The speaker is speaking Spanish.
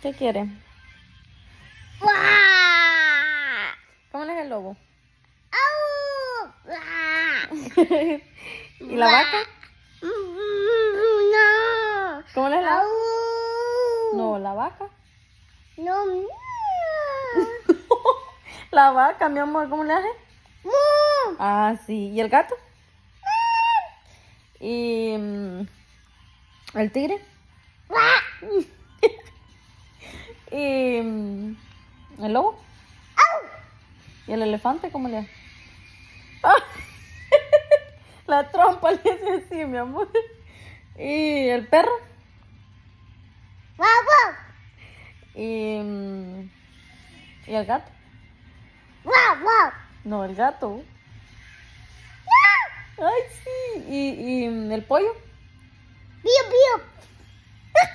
¿Qué quiere? ¡Guau! ¿Cómo es el lobo? ¡Au! ¿Y la vaca? No. ¿Cómo es la? ¡Au! No, la vaca. No. La vaca, mi amor, ¿cómo le hace? Mu. Ah, sí. ¿Y el gato? ¿Y el tigre? Guau. ¿Y el lobo? ¡Au! ¿Y el elefante cómo le hace? Ah, la trompa le hace así, mi amor. ¿Y el perro? Guau, guau. ¿Y el gato? Guau, guau. No, el gato. Ay, sí. ¿Y el pollo? Biu, biu.